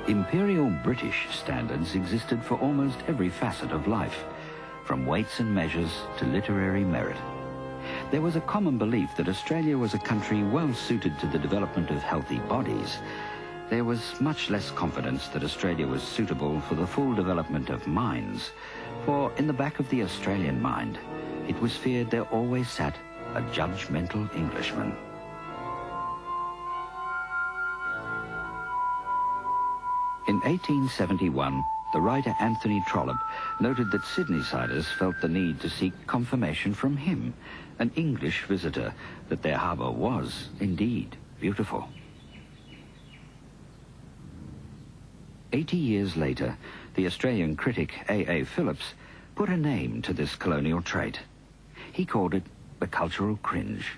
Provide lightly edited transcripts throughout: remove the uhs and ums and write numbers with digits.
Imperial British standards existed for almost every facet of life, from weights and measures to literary merit. There was a common belief that Australia was a country well suited to the development of healthy bodies. There was much less confidence that Australia was suitable for the full development of minds, for in the back of the Australian mind, it was feared there always sat a judgmental Englishman. In 1871, the writer Anthony Trollope noted that Sydneysiders felt the need to seek confirmation from him, an English visitor, that their harbour was, indeed, beautiful. 80 years later, the Australian critic A.A. Phillips put a name to this colonial trait. He called it the cultural cringe.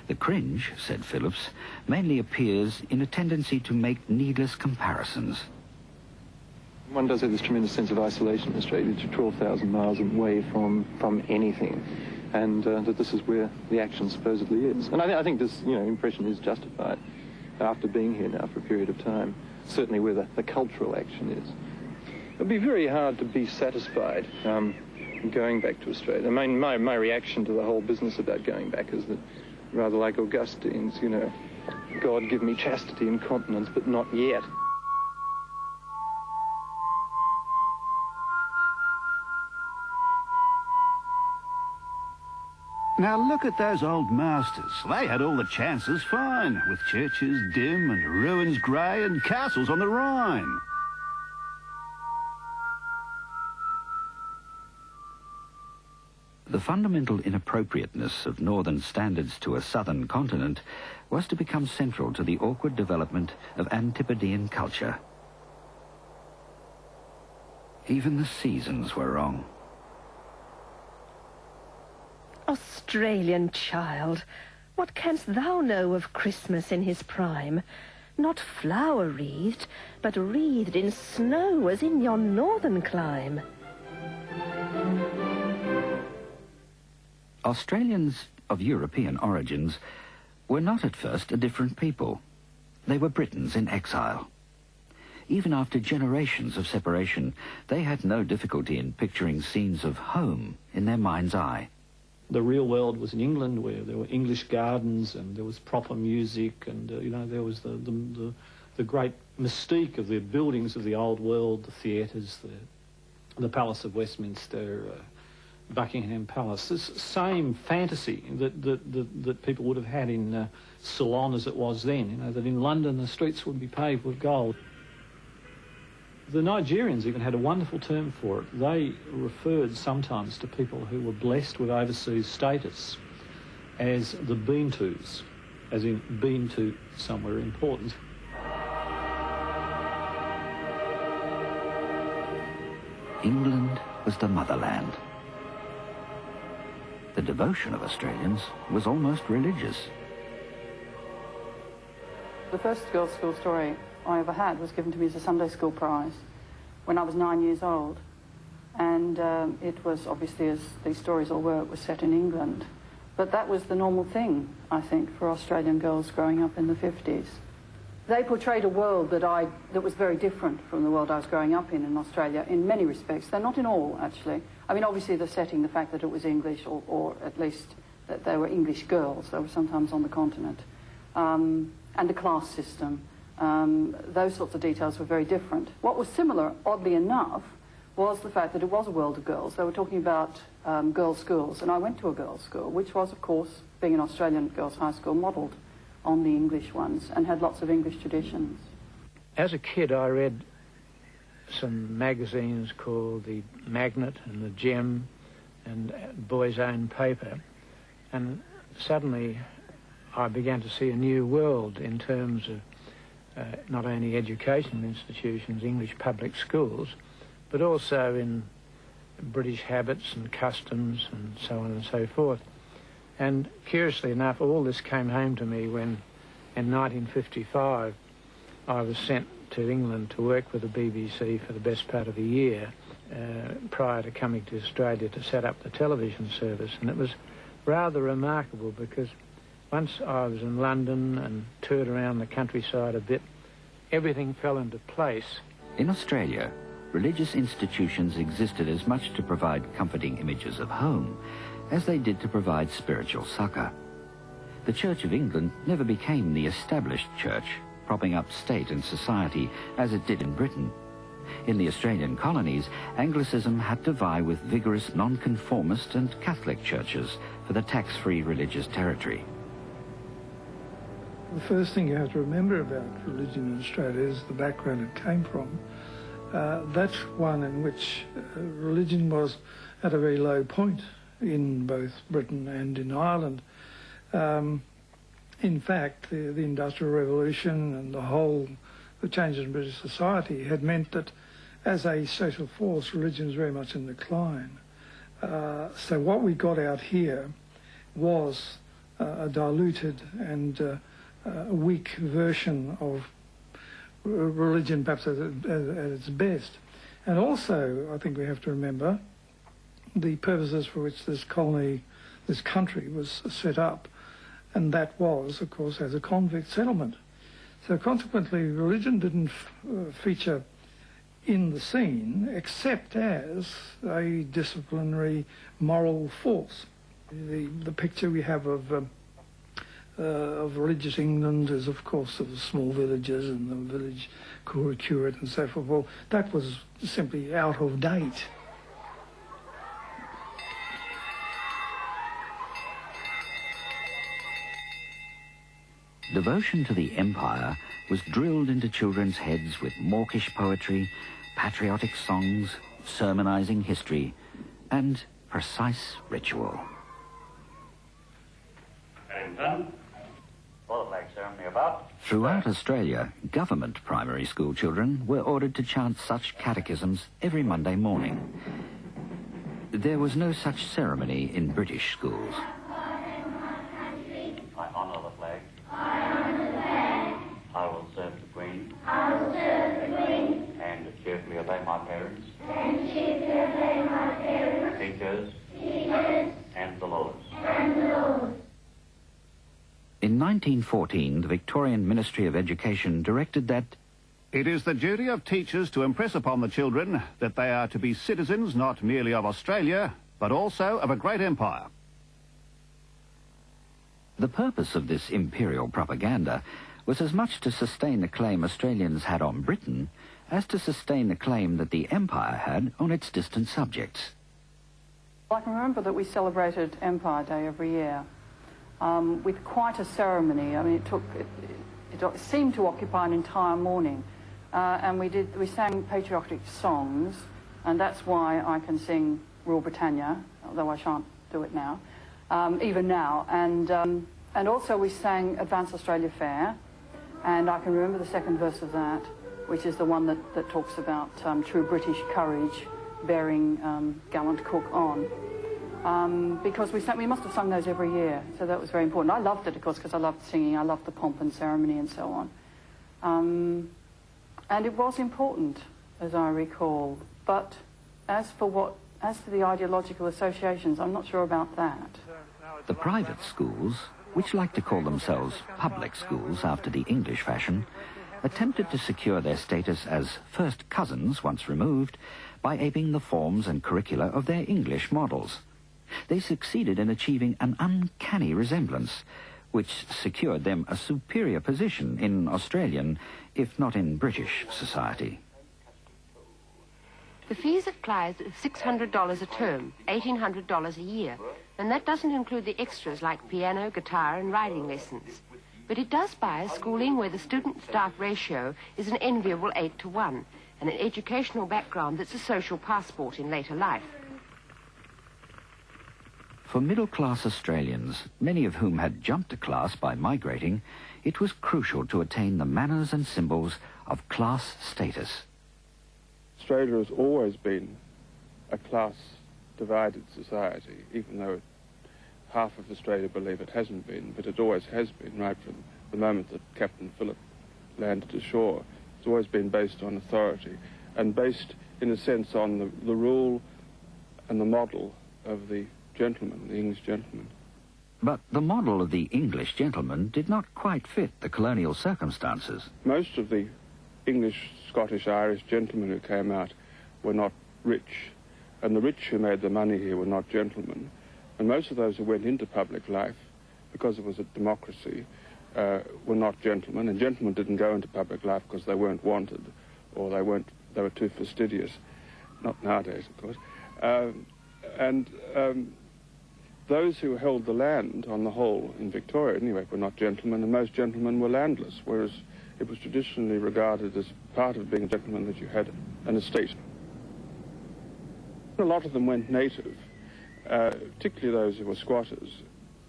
The cringe, said Phillips, mainly appears in a tendency to make needless comparisons. One does have this tremendous sense of isolation in Australia, to 12,000 miles away from anything, and that this is where the action supposedly is. And I think this, impression is justified after being here now for a period of time, certainly where the cultural action is. It would be very hard to be satisfied going back to Australia. I mean, my reaction to the whole business about going back is that, rather like Augustine's, God give me chastity and continence, but not yet. Now look at those old masters. They had all the chances fine, with churches dim and ruins grey and castles on the Rhine. The fundamental inappropriateness of northern standards to a southern continent was to become central to the awkward development of Antipodean culture. Even the seasons were wrong. Australian child, what canst thou know of Christmas in his prime? Not flower-wreathed, but wreathed in snow as in yon northern clime. Australians of European origins were not at first a different people. They were Britons in exile. Even after generations of separation, they had no difficulty in picturing scenes of home in their mind's eye. The real world was in England, where there were English gardens and there was proper music, and there was the great mystique of the buildings of the old world, the theatres, the Palace of Westminster, Buckingham Palace. This same fantasy that people would have had in Ceylon as it was then. That in London the streets would be paved with gold. The Nigerians even had a wonderful term for it. They referred sometimes to people who were blessed with overseas status as the been-tos, as in been to somewhere important. England was the motherland. The devotion of Australians was almost religious. The first girls' school story I ever had was given to me as a Sunday school prize when I was 9 years old. And it was, obviously, as these stories all were, it was set in England. But that was the normal thing, I think, for Australian girls growing up in the 50s. They portrayed a world that was very different from the world I was growing up in Australia in many respects. They're not in all, actually. I mean, obviously the setting, the fact that it was English, or at least that they were English girls, they were sometimes on the continent, and the class system. Those sorts of details were very different. What was similar, oddly enough, was the fact that it was a world of girls. They were talking about girls' schools, and I went to a girls' school, which was, of course, being an Australian girls' high school, modelled on the English ones, and had lots of English traditions. As a kid, I read some magazines called the Magnet and the Gem and Boy's Own Paper, and suddenly I began to see a new world in terms of not only educational institutions, English public schools, but also in British habits and customs and so on and so forth. And curiously enough, all this came home to me when, in 1955, I was sent to England to work with the BBC for the best part of a year prior to coming to Australia to set up the television service. And it was rather remarkable because once I was in London and toured around the countryside a bit, everything fell into place. In Australia, religious institutions existed as much to provide comforting images of home as they did to provide spiritual succour. The Church of England never became the established church, propping up state and society as it did in Britain. In the Australian colonies, Anglicanism had to vie with vigorous nonconformist and Catholic churches for the tax-free religious territory. The first thing you have to remember about religion in Australia is the background it came from. That's one in which religion was at a very low point in both Britain and in Ireland. In fact, the Industrial Revolution and the changes in British society had meant that as a social force, religion was very much in decline. So what we got out here was a diluted and a weak version of religion, perhaps at its best. And also, I think we have to remember the purposes for which this country was set up, and that was, of course, as a convict settlement. So consequently, religion didn't feature in the scene except as a disciplinary moral force. The picture we have of religious England is, of course, of the small villages and the village curate and so forth. Well, that was simply out of date. Devotion to the empire was drilled into children's heads with mawkish poetry, patriotic songs, sermonizing history, and precise ritual. Throughout Australia, government primary school children were ordered to chant such catechisms every Monday morning. There was no such ceremony in British schools. I honour the flag. I will serve the Queen. And cheerfully obey my parents. Teachers. And the laws. In 1914, the Victorian Ministry of Education directed that it is the duty of teachers to impress upon the children that they are to be citizens not merely of Australia, but also of a great empire. The purpose of this imperial propaganda was as much to sustain the claim Australians had on Britain as to sustain the claim that the Empire had on its distant subjects. I can remember that we celebrated Empire Day every year with quite a ceremony. I mean, it seemed to occupy an entire morning. And we sang patriotic songs, and that's why I can sing Rule Britannia, although I shan't do it now, even now. And also we sang Advance Australia Fair, and I can remember the second verse of that, which is the one that talks about true British courage bearing gallant Cook on. Because we must have sung those every year, so that was very important. I loved it, of course, because I loved singing, I loved the pomp and ceremony and so on. And it was important, as I recall. But as for the ideological associations, I'm not sure about that. The private schools, which like to call themselves public schools after the English fashion, attempted to secure their status as first cousins once removed by aping the forms and curricula of their English models. They succeeded in achieving an uncanny resemblance, which secured them a superior position in Australian, if not in British, society. The fees at Clyde's are $600 a term, $1,800 a year, and that doesn't include the extras like piano, guitar and riding lessons. But it does buy a schooling where the student-staff ratio is an enviable 8-to-1, and an educational background that's a social passport in later life. For middle-class Australians, many of whom had jumped a class by migrating, it was crucial to attain the manners and symbols of class status. Australia has always been a class-divided society, even though half of Australia believe it hasn't been, but it always has been, right from the moment that Captain Phillip landed ashore. It's always been based on authority, and based, in a sense, on the rule and the model of the gentleman, the English gentleman. But the model of the English gentleman did not quite fit the colonial circumstances. Most of the English, Scottish, Irish gentlemen who came out were not rich, and the rich who made the money here were not gentlemen. And most of those who went into public life, because it was a democracy, were not gentlemen, and gentlemen didn't go into public life because they weren't wanted, or they were too fastidious. Not nowadays, of course. Those who held the land, on the whole, in Victoria anyway, were not gentlemen, and most gentlemen were landless, whereas it was traditionally regarded as part of being a gentleman that you had an estate. A lot of them went native, particularly those who were squatters.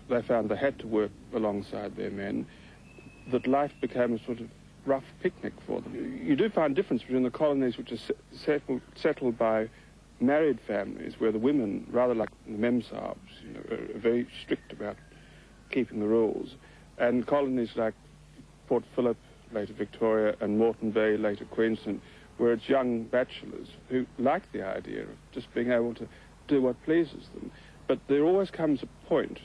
They found they had to work alongside their men, that life became a sort of rough picnic for them. You do find a difference between the colonies which are settled by married families, where the women, rather like the memsahibs, are very strict about keeping the rules, and colonies like Port Phillip, later Victoria, and Moreton Bay, later Queensland, where it's young bachelors who like the idea of just being able to do what pleases them. But there always comes a point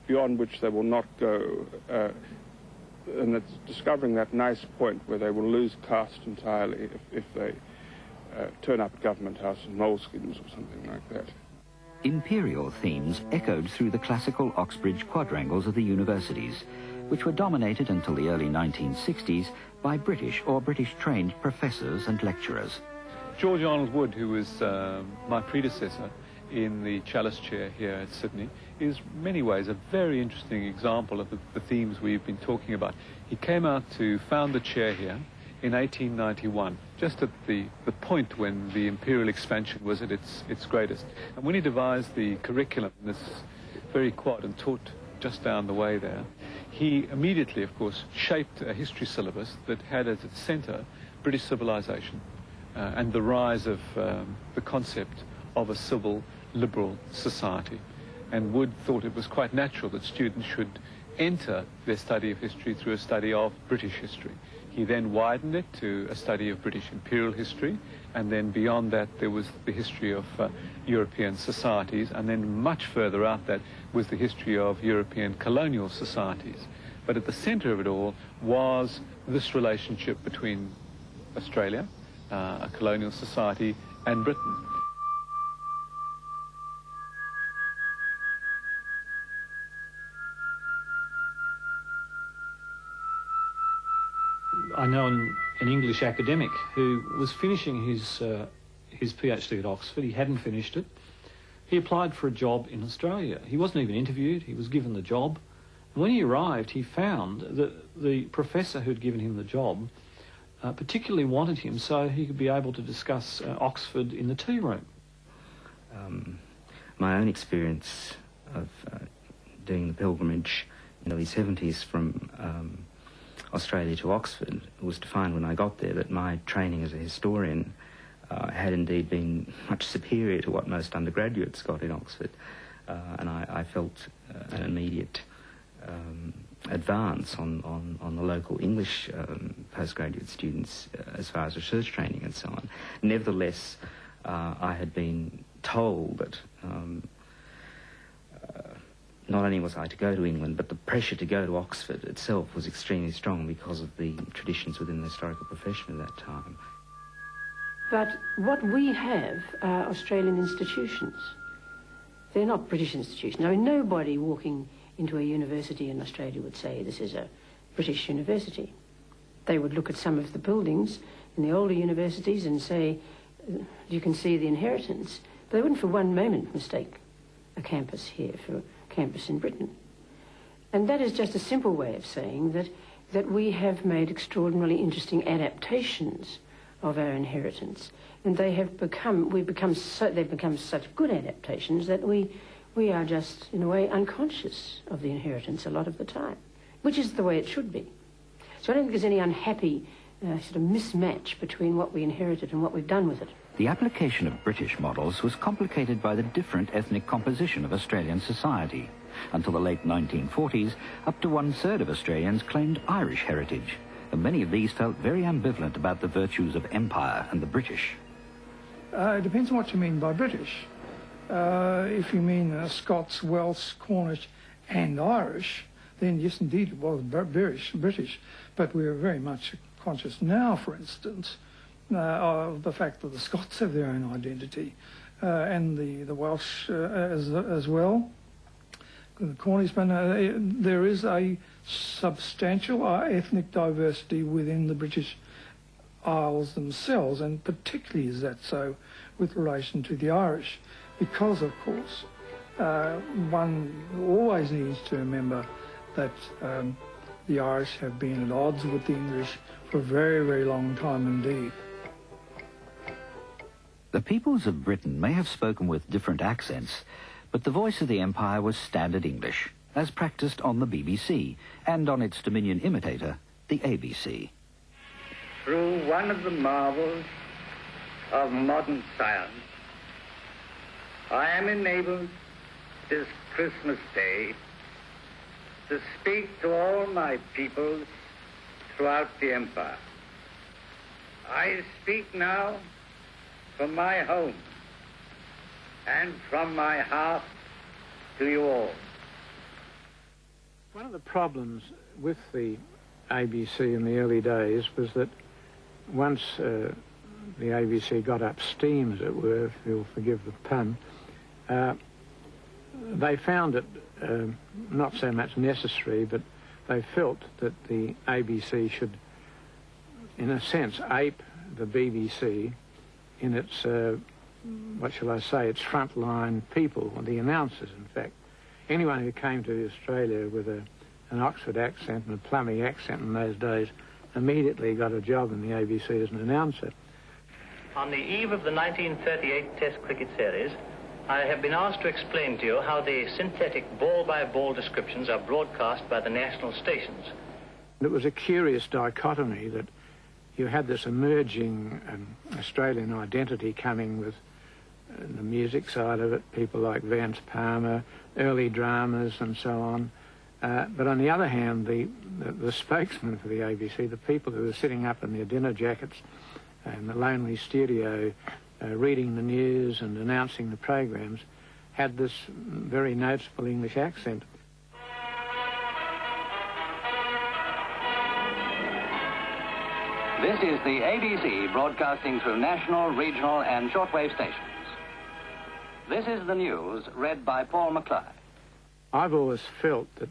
beyond which they will not go, and it's discovering that nice point where they will lose caste entirely if they turn up at Government House in moleskins or something like that. Imperial themes echoed through the classical Oxbridge quadrangles of the universities, which were dominated until the early 1960s by British or British-trained professors and lecturers. George Arnold Wood, who was my predecessor in the Chalice Chair here at Sydney, is in many ways a very interesting example of the themes we've been talking about. He came out to found the chair here in 1891, just at the point when the imperial expansion was at its greatest. And when he devised the curriculum, this very quad, and taught just down the way there, he immediately, of course, shaped a history syllabus that had as its centre British civilization and the rise of the concept of a civil, liberal society. And Wood thought it was quite natural that students should enter their study of history through a study of British history. He then widened it to a study of British imperial history, and then beyond that there was the history of European societies, and then much further out that was the history of European colonial societies. But at the centre of it all was this relationship between Australia, a colonial society, and Britain. I know an English academic who was finishing his PhD at Oxford. He hadn't finished it. He applied for a job in Australia. He wasn't even interviewed. He was given the job. And when he arrived, he found that the professor who'd given him the job particularly wanted him so he could be able to discuss Oxford in the tea room. My own experience of doing the pilgrimage in the early 70s from Australia to Oxford was to find when I got there that my training as a historian had indeed been much superior to what most undergraduates got in Oxford, and I felt an immediate advance on the local English postgraduate students as far as research training and so on. Nevertheless, I had been told that not only was I to go to England, but the pressure to go to Oxford itself was extremely strong because of the traditions within the historical profession at that time. But what we have are Australian institutions. They're not British institutions. I mean, nobody walking into a university in Australia would say this is a British university. They would look at some of the buildings in the older universities and say, you can see the inheritance. But they wouldn't for one moment mistake a campus here for a campus in Britain. And that is just a simple way of saying that we have made extraordinarily interesting adaptations of our inheritance. And they've become such good adaptations that we are just, in a way, unconscious of the inheritance a lot of the time, which is the way it should be. So I don't think there's any unhappy sort of mismatch between what we inherited and what we've done with it. The application of British models was complicated by the different ethnic composition of Australian society. Until the late 1940s, up to 1/3 of Australians claimed Irish heritage, and many of these felt very ambivalent about the virtues of empire and the British. It depends on what you mean by British. If you mean Scots, Welsh, Cornish and Irish, then yes, indeed, it was British, but we are very much conscious now, for instance, of the fact that the Scots have their own identity, and the Welsh as well. The Cornishman, there is a substantial ethnic diversity within the British Isles themselves, and particularly is that so with relation to the Irish, because of course one always needs to remember that the Irish have been at odds with the English for a very, very long time indeed. The peoples of Britain may have spoken with different accents, but the voice of the empire was standard English, as practiced on the BBC and on its Dominion imitator, the ABC. Through one of the marvels of modern science, I am enabled this Christmas Day to speak to all my peoples throughout the empire. I speak now from my home and from my heart to you all. One of the problems with the ABC in the early days was that once the ABC got up steam, as it were, if you'll forgive the pun, they found it not so much necessary, but they felt that the ABC should, in a sense, ape the BBC in its, what shall I say, its frontline people, or the announcers, in fact. Anyone who came to Australia with an Oxford accent and a plummy accent in those days immediately got a job in the ABC as an announcer. On the eve of the 1938 Test Cricket Series, I have been asked to explain to you how the synthetic ball-by-ball descriptions are broadcast by the national stations. It was a curious dichotomy that you had this emerging Australian identity coming with the music side of it, people like Vance Palmer, early dramas and so on. But on the other hand, the spokesman for the ABC, the people who were sitting up in their dinner jackets in the lonely studio reading the news and announcing the programs, had this very noticeable English accent. This is the ABC broadcasting through national, regional and shortwave stations. This is the news read by Paul McClay. I've always felt that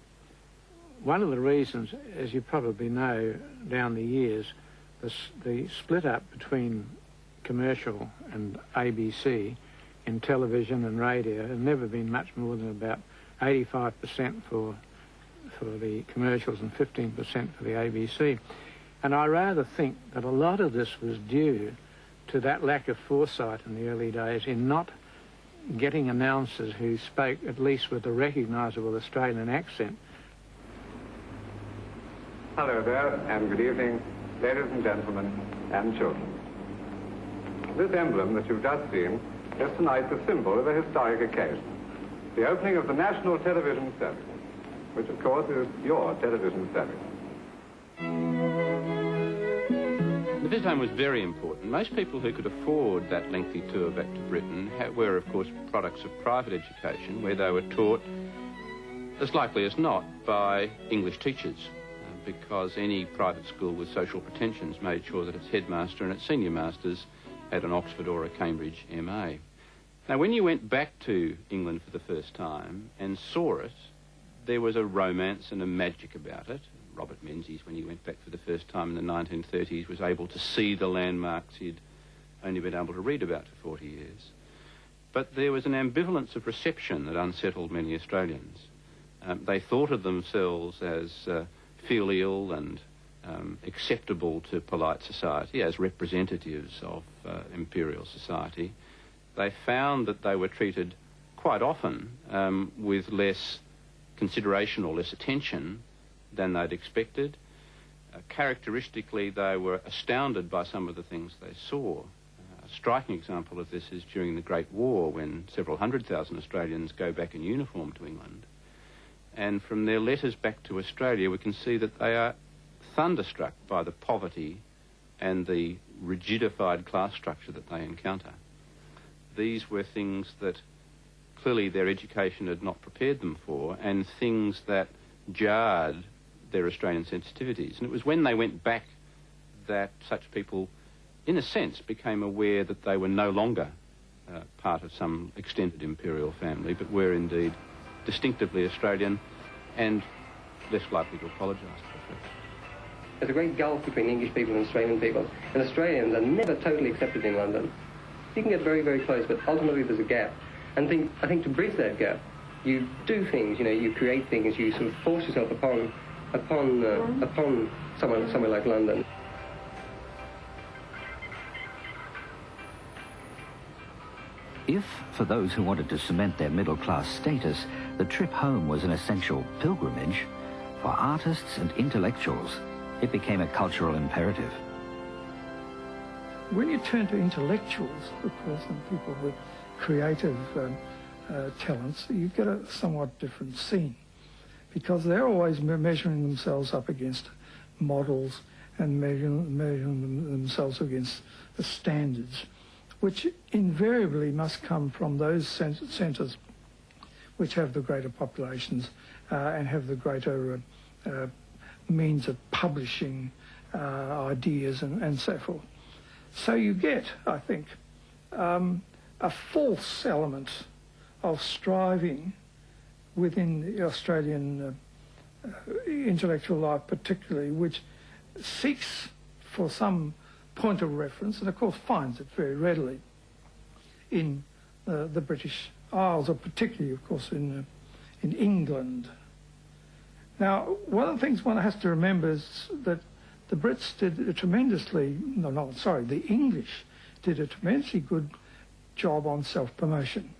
one of the reasons, as you probably know, down the years, the split up between commercial and ABC in television and radio has never been much more than about 85% for the commercials and 15% for the ABC. And I rather think that a lot of this was due to that lack of foresight in the early days in not getting announcers who spoke at least with a recognisable Australian accent. Hello there, and good evening, ladies and gentlemen, and children. This emblem that you've just seen is tonight the symbol of a historic occasion, the opening of the national television service, which of course is your television service. The visit home was very important. Most people who could afford that lengthy tour back to Britain were, of course, products of private education, where they were taught, as likely as not, by English teachers, because any private school with social pretensions made sure that its headmaster and its senior masters had an Oxford or a Cambridge MA. Now, when you went back to England for the first time and saw it, there was a romance and a magic about it. Robert Menzies, when he went back for the first time in the 1930s, was able to see the landmarks he'd only been able to read about for 40 years. But there was an ambivalence of reception that unsettled many Australians. They thought of themselves as filial and acceptable to polite society, as representatives of imperial society. They found that they were treated quite often with less consideration or less attention than they'd expected. Characteristically, they were astounded by some of the things they saw. A striking example of this is during the Great War, when several 100,000 Australians go back in uniform to England. And from their letters back to Australia, we can see that they are thunderstruck by the poverty and the rigidified class structure that they encounter. These were things that clearly their education had not prepared them for, and things that jarred their Australian sensitivities. And it was when they went back that such people, in a sense, became aware that they were no longer part of some extended imperial family, but were indeed distinctively Australian and less likely to apologise for it. There's a great gulf between English people and Australian people, and Australians are never totally accepted in London. You can get very, very close, but ultimately there's a gap. And I think to bridge that gap, you do things, you know, you create things, you sort of force yourself upon somewhere like London. If, for those who wanted to cement their middle-class status, the trip home was an essential pilgrimage, for artists and intellectuals, it became a cultural imperative. When you turn to intellectuals, of course, and people with creative talents, you get a somewhat different scene, because they're always measuring themselves up against models and measuring themselves against the standards, which invariably must come from those centres which have the greater populations and have the greater means of publishing ideas and so forth. So you get, I think, a false element of striving within the Australian intellectual life particularly, which seeks for some point of reference, and of course finds it very readily in the British Isles, or particularly, of course, in England. Now, one of the things one has to remember is that the Brits did a the English did a tremendously good job on self-promotion.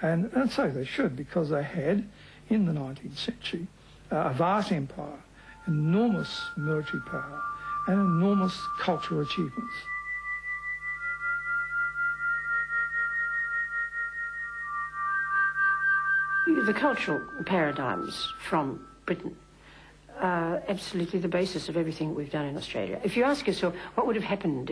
And so they should, because they had, in the 19th century, a vast empire, enormous military power, and enormous cultural achievements. The cultural paradigms from Britain are absolutely the basis of everything we've done in Australia. If you ask yourself, what would have happened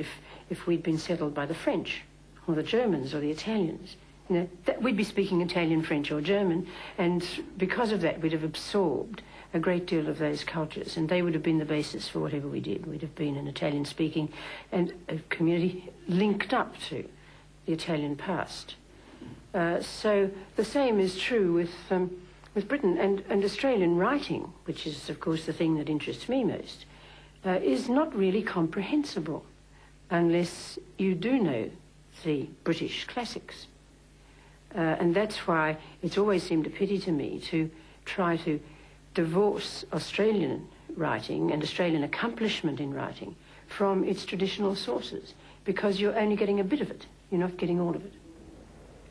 if we'd been settled by the French, or the Germans, or the Italians? You know, we'd be speaking Italian, French, or German, and because of that, we'd have absorbed a great deal of those cultures, and they would have been the basis for whatever we did. We'd have been an Italian-speaking and a community linked up to the Italian past. So the same is true with Britain, and Australian writing, which is, of course, the thing that interests me most, is not really comprehensible unless you do know the British classics. And that's why it's always seemed a pity to me to try to divorce Australian writing and Australian accomplishment in writing from its traditional sources, because you're only getting a bit of it. You're not getting all of it.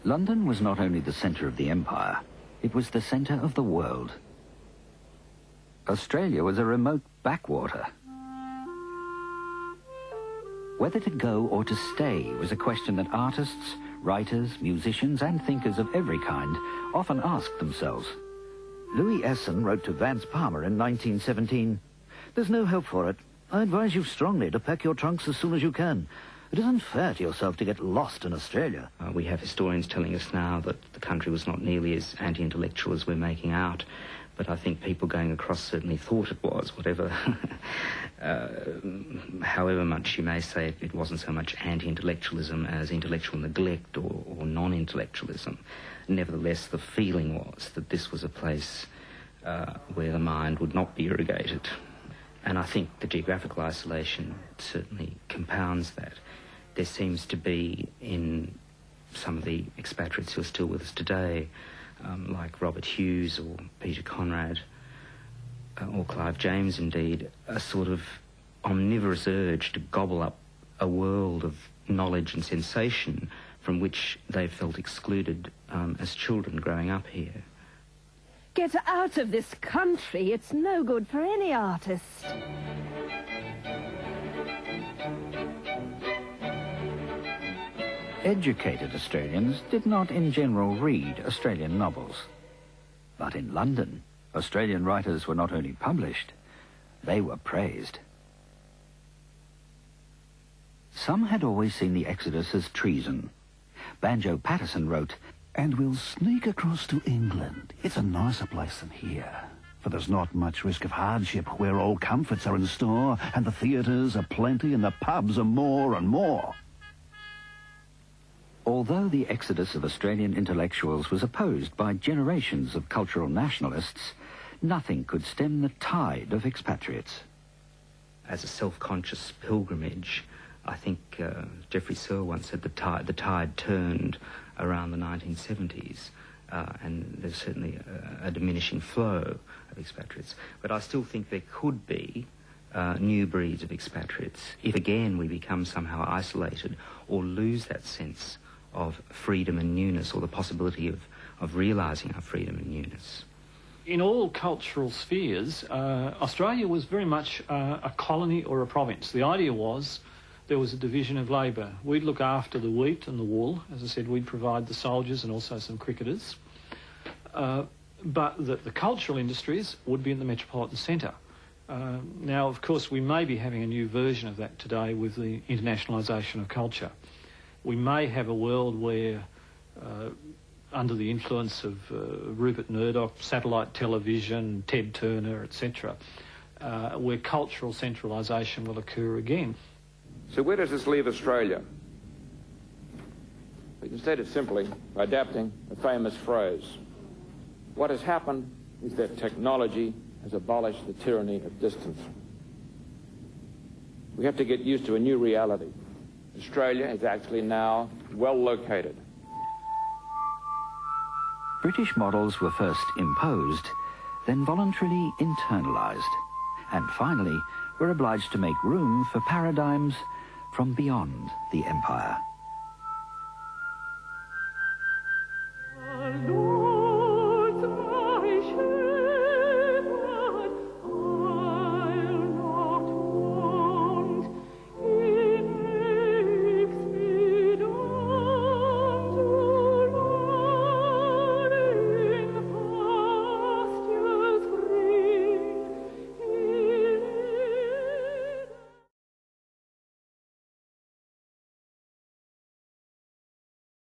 London was not only the centre of the empire, it was the centre of the world. Australia was a remote backwater. Whether to go or to stay was a question that artists, writers, musicians and thinkers of every kind often asked themselves. Louis Esson wrote to Vance Palmer in 1917, "There's no help for it. I advise you strongly to pack your trunks as soon as you can. It isn't fair to yourself to get lost in Australia." We have historians telling us now that the country was not nearly as anti-intellectual as we're making out, but I think people going across certainly thought it was, whatever. However much you may say it wasn't so much anti-intellectualism as intellectual neglect or non-intellectualism. Nevertheless, the feeling was that this was a place where the mind would not be irrigated. And I think the geographical isolation certainly compounds that. There seems to be in some of the expatriates who are still with us today, like Robert Hughes or Peter Conrad, or Clive James indeed, a sort of omnivorous urge to gobble up a world of knowledge and sensation from which they felt excluded as children growing up here. Get out of this country. It's no good for any artist. Educated Australians did not in general read Australian novels. But in London, Australian writers were not only published, they were praised. Some had always seen the Exodus as treason. Banjo Patterson wrote, "And we'll sneak across to England. It's a nicer place than here. For there's not much risk of hardship where all comforts are in store, and the theatres are plenty and the pubs are more and more. Although the exodus of Australian intellectuals was opposed by generations of cultural nationalists, nothing could stem the tide of expatriates. As a self-conscious pilgrimage, I think Geoffrey Searle once said the tide turned around the 1970s, and there's certainly a diminishing flow of expatriates. But I still think there could be new breeds of expatriates if again we become somehow isolated or lose that sense of freedom and newness, or the possibility of realising our freedom and newness. In all cultural spheres, Australia was very much a colony or a province. The idea was there was a division of labour. We'd look after the wheat and the wool. As I said, we'd provide the soldiers and also some cricketers. But the cultural industries would be in the metropolitan centre. Now, of course, we may be having a new version of that today with the internationalisation of culture. We may have a world where, under the influence of Rupert Murdoch, satellite television, Ted Turner, etc., where cultural centralisation will occur again. So where does this leave Australia? We can state it simply by adapting a famous phrase. What has happened is that technology has abolished the tyranny of distance. We have to get used to a new reality. Australia is actually now well located. British models were first imposed, then voluntarily internalised, and finally were obliged to make room for paradigms from beyond the empire.